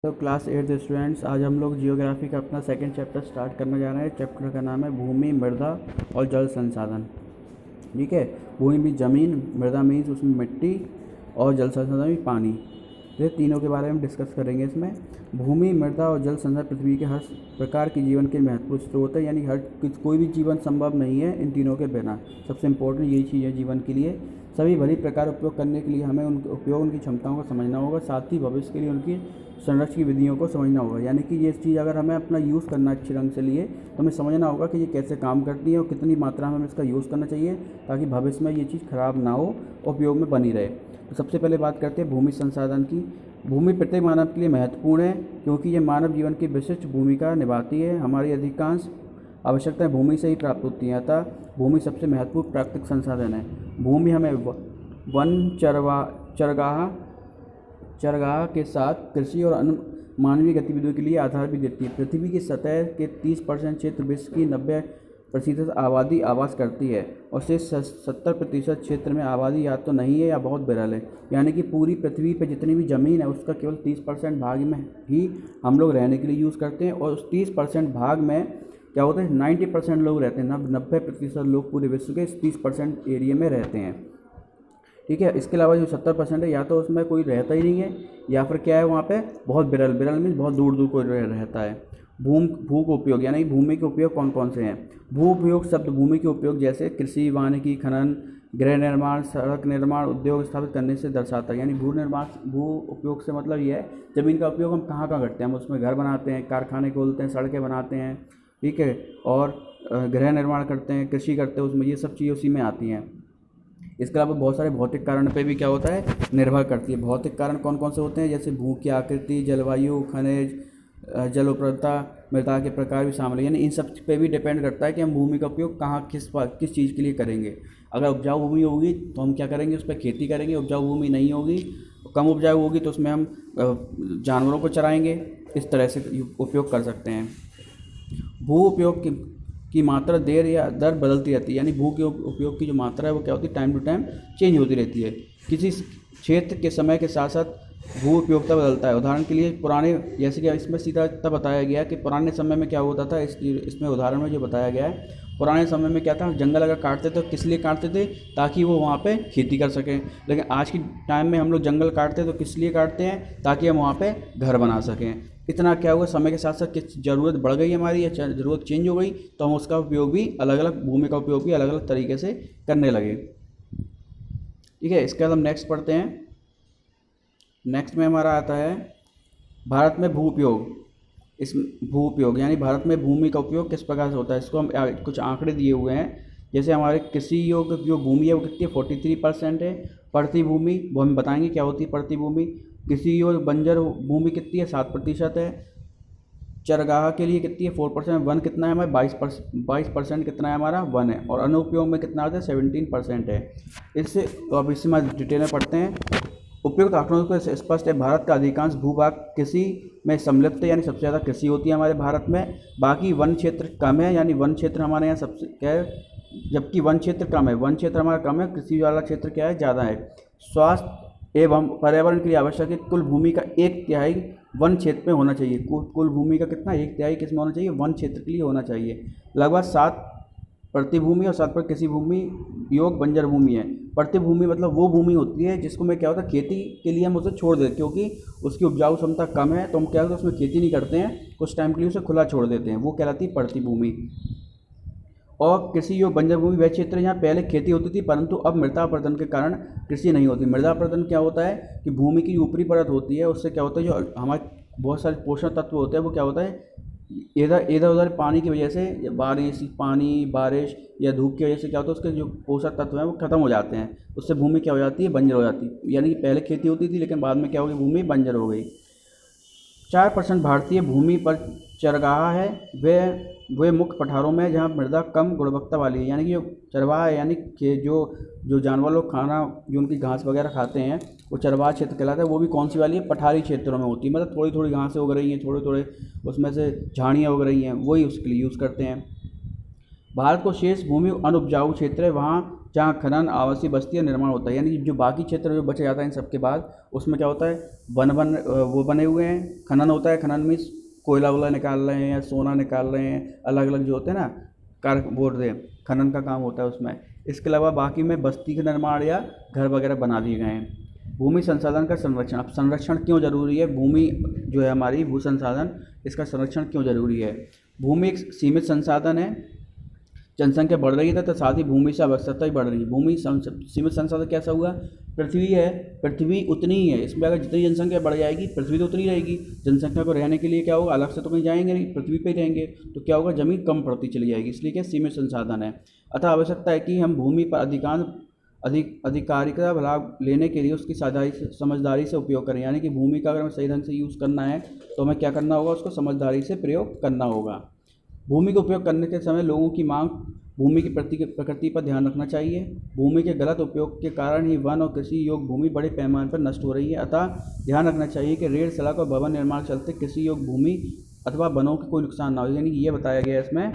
तो class 8 students, आज हम लोग जियोग्राफी का अपना सेकंड चैप्टर स्टार्ट करने जा रहे हैं। चैप्टर का नाम है भूमि, मृदा और जल संसाधन। ठीक है। भूमि मीन्स ज़मीन, मृदा मीन्स उसमें मिट्टी, और जल संसाधन मीन्स पानी। तो ये तीनों के बारे में डिस्कस करेंगे इसमें। भूमि, मृदा और जल संसाधन पृथ्वी के हर प्रकार के जीवन के महत्वपूर्ण स्रोत है, यानी कोई भी जीवन संभव नहीं है इन तीनों के बिना। सबसे इम्पोर्टेंट यही चीज़ है जीवन के लिए। सभी भली प्रकार उपयोग करने के लिए हमें उनके उपयोग, उनकी क्षमताओं को समझना होगा, साथ ही भविष्य के लिए उनकी संरक्षण की विधियों को समझना होगा। यानी कि ये चीज़ अगर हमें अपना यूज़ करना अच्छे ढंग से लिए तो हमें समझना होगा कि ये कैसे काम करती है और कितनी मात्रा में हमें इसका यूज़ करना चाहिए, ताकि भविष्य में ये चीज़ ख़राब ना हो, उपयोग में बनी रहे। तो सबसे पहले बात करते हैं भूमि संसाधन की। भूमि प्रत्येक मानव के लिए महत्वपूर्ण है, क्योंकि ये मानव जीवन की विशिष्ट भूमिका निभाती है। हमारी अधिकांश आवश्यकताएं भूमि से ही प्राप्त होती हैं, अतः भूमि सबसे महत्वपूर्ण प्राकृतिक संसाधन है। भूमि हमें वन, चरगाह के साथ कृषि और अन्य मानवीय गतिविधियों के लिए आधार भी देती है। पृथ्वी की सतह के 30% क्षेत्र विश्व की 90% आबादी आवास करती है, और से 70% क्षेत्र में आबादी या तो नहीं है या बहुत विरल है। यानी कि पूरी पृथ्वी पर जितनी भी ज़मीन है उसका केवल 30% भाग में ही हम लोग रहने के लिए यूज़ करते हैं, और उस 30% भाग में क्या होता है, 90% लोग रहते हैं। 90% लोग पूरे विश्व के इस 30% एरिया में रहते हैं। ठीक है। इसके अलावा जो 70% है, या तो उसमें कोई रहता ही नहीं है, या फिर क्या है वहाँ पे बहुत विरल, विरल मीन्स बहुत दूर दूर कोई रहता है। भू के उपयोग, यानी भूमि के उपयोग कौन कौन से हैं। भू उपयोग शब्द भूमि के उपयोग जैसे कृषि, वानिकी, खनन, गृह निर्माण, सड़क निर्माण, उद्योग स्थापित करने से दर्शाता है। यानी भू उपयोग से मतलब ये है ज़मीन का उपयोग हम कहाँ कहाँ करते हैं। हम उसमें घर बनाते हैं, कारखाने खोलते हैं, सड़कें बनाते हैं। ठीक है। और गृह निर्माण करते हैं, कृषि करते हैं, उसमें ये सब चीज़ें उसी में आती हैं। इसके अलावा बहुत सारे भौतिक कारण पे भी क्या होता है, निर्भर करती है। भौतिक कारण कौन कौन से होते हैं, जैसे भू की आकृति, जलवायु, खनिज, जल उपलब्धता, मृदा के प्रकार भी शामिल है। यानी इन सब पे भी डिपेंड करता है कि हम भूमि का उपयोग कहाँ किस चीज़ के लिए करेंगे। अगर उपजाऊ भूमि होगी तो हम क्या करेंगे, उस पर खेती करेंगे। उपजाऊ भूमि नहीं होगी, कम उपजाऊ होगी, तो उसमें हम जानवरों को चराएँगे। इस तरह से उपयोग कर सकते हैं। भू उपयोग की मात्रा देर या दर बदलती रहती है। यानी भू के उपयोग की जो मात्रा है वो क्या होती है, टाइम टू टाइम चेंज होती रहती है। किसी क्षेत्र के समय के साथ साथ भू उपयोगिता बदलता है। उदाहरण के लिए पुराने, जैसे कि इसमें सीधा तब बताया गया कि पुराने समय में क्या होता था, इसमें उदाहरण में जो बताया गया है, पुराने समय में क्या था, जंगल अगर काटते तो किस लिए काटते थे, ताकि वो वहाँ पे खेती कर सकें। लेकिन आज की टाइम में हम लोग जंगल काटते हैं तो किस लिए काटते हैं, ताकि हम वहाँ पे घर बना सकें। इतना क्या हुआ, समय के साथ साथ किस ज़रूरत बढ़ गई हमारी या ज़रूरत चेंज हो गई, तो हम उसका उपयोग भी अलग अलग, भूमि का उपयोग भी अलग अलग तरीके से करने लगे। ठीक है। इसके बाद हम नेक्स्ट पढ़ते हैं। नेक्स्ट में हमारा आता है भारत में भू उपयोग। इस भू उपयोग यानी भारत में भूमि का उपयोग किस प्रकार से होता है, इसको हम कुछ आंकड़े दिए हुए हैं। जैसे हमारे कृषि योग्य जो भूमि है वो कितनी है, 43% है। पड़ती भूमि, वो हम बताएंगे क्या होती है पड़ती भूमि। कृषि योग्य बंजर भूमि कितनी है, 7% है। चरगाह के लिए कितनी है, 4%। वन कितना है हमारे, 22% कितना है हमारा, वन है। और अनुपयोग में कितना आता है, 17% है। इससे तो अब इसी में डिटेल में पढ़ते हैं। उपयुक्त आंकड़ों को स्पष्ट है, भारत का अधिकांश भूभाग कृषि में सम्मिलित है, यानी सबसे ज़्यादा कृषि होती है हमारे भारत में। बाकी वन क्षेत्र कम है, यानी वन क्षेत्र हमारे यहाँ सबसे क्या है, जबकि वन क्षेत्र कम है, वन क्षेत्र हमारा कम है, कृषि वाला क्षेत्र क्या है, ज़्यादा है। स्वास्थ्य एवं पर्यावरण के लिए आवश्यक है कुल भूमि का 1/3 वन क्षेत्र में होना चाहिए। कुल भूमि का कितना, 1/3 किस में होना चाहिए, वन क्षेत्र के लिए होना चाहिए। लगभग 7 प्रतिभूमि और 7 पर कृषि भूमि योग बंजर भूमि है। प्रतिभूमि मतलब वो भूमि होती है जिसको मैं क्या होता है, खेती के लिए हम उसे छोड़ देते, क्योंकि उसकी उपजाऊ क्षमता कम है तो हम क्या होता है उसमें खेती नहीं करते हैं, कुछ टाइम के लिए उसे खुला छोड़ देते हैं, वो कहलाती है प्रतिभूमि। और कृषि योग बंजर भूमि वह क्षेत्र है जहाँ पहले खेती होती थी, परंतु अब मृदा अपरदन के कारण कृषि नहीं होती। मृदा अपरदन क्या होता है कि भूमि की ऊपरी परत होती है, उससे क्या होता है जो हमारे बहुत सारे पोषक तत्व होते हैं वो क्या होता है, इधर इधर उधर पानी की वजह से, बारिश या धूप की वजह से क्या होता है, उसके जो पोषक तत्व हैं वो खत्म हो जाते हैं। उससे भूमि क्या हो जाती है, बंजर हो जाती है। यानी कि पहले खेती होती थी लेकिन बाद में क्या हो गई, भूमि बंजर हो गई। 4% भारतीय भूमि पर चरगाह है, वे मुख्य पठारों में जहाँ मृदा कम गुणवत्ता वाली है। यानी कि जो चरवाहा है, यानी कि जो जानवर लोग खाना, जो उनकी घास वगैरह खाते हैं, वो चरवाहा क्षेत्र कहलाता है। वो भी कौन सी वाली है, पठारी क्षेत्रों में होती है, मतलब थोड़ी थोड़ी घासें उग रही हैं, थोड़े थोड़े उसमें से झाड़ियाँ उग रही हैं, वही उसके लिए यूज़ करते हैं। भारत को शेष भूमि अनुपजाऊ क्षेत्र है, वहाँ जहाँ खनन, आवासीय बस्ती या निर्माण होता है, यानी जो बाकी क्षेत्र जो बचे जाता है इन सबके बाद, उसमें क्या होता है, वो बने हुए हैं, खनन होता है, खनन में कोयला वोला निकाल रहे हैं या सोना निकाल रहे हैं, अलग अलग जो होते हैं ना कार बोल रहे हैं, खनन का काम होता है उसमें। इसके अलावा बाकी में बस्ती का निर्माण या घर वगैरह बना दिए गए हैं। भूमि संसाधन का संरक्षण, अब संरक्षण क्यों जरूरी है, भूमि जो है हमारी भू संसाधन, इसका संरक्षण क्यों जरूरी है। भूमि एक सीमित संसाधन है, जनसंख्या बढ़ रही है तथा साथ ही भूमि से आवश्यकता भी बढ़ रही है। भूमि सीमित संसाधन कैसा हुआ, पृथ्वी है, पृथ्वी उतनी ही है, इसमें अगर जितनी जनसंख्या बढ़ जाएगी पृथ्वी तो उतनी रहेगी, जनसंख्या को रहने के लिए क्या होगा, अलग से तो कहीं जाएंगे नहीं, पृथ्वी पे ही रहेंगे, तो क्या होगा, जमीन कम पड़ती चली जाएगी, इसलिए क्या सीमित संसाधन है। अतः आवश्यकता है कि हम भूमि पर अधिकारिता लाभ लेने के लिए उसकी समझदारी से उपयोग करें, यानी कि भूमि का अगर हमें सही ढंग से यूज़ करना है तो हमें क्या करना होगा, उसको समझदारी से प्रयोग करना होगा। भूमि का उपयोग करने के समय लोगों की मांग, भूमि की प्रकृति पर ध्यान रखना चाहिए। भूमि के गलत उपयोग के कारण ही वन और कृषि योग्य भूमि बड़े पैमाने पर नष्ट हो रही है। अतः ध्यान रखना चाहिए कि रेल, सड़क और भवन निर्माण के चलते कृषि योग्य भूमि अथवा वनों के कोई नुकसान ना हो, यानी कि ये बताया गया है इसमें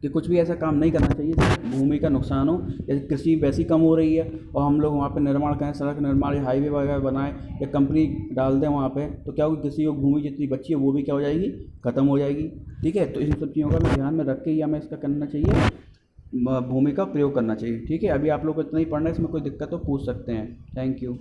कि कुछ भी ऐसा काम नहीं करना चाहिए जिससे भूमि का नुकसान हो। जैसे कृषि वैसी कम हो रही है और हम लोग वहाँ पे निर्माण करें, सड़क निर्माण या हाईवे वगैरह बनाएं या कंपनी डाल दें वहाँ पे, तो क्या होगी, कृषि योग्य भूमि जितनी बची है वो भी क्या हो जाएगी, खत्म हो जाएगी। ठीक है, तो इन सब चीज़ों का भी ध्यान में रख के ही हमें इसका करना चाहिए, भूमि का प्रयोग करना चाहिए। ठीक है, अभी आप लोग को इतना ही पढ़ना है, इसमें कोई दिक्कत हो पूछ सकते हैं। Thank you.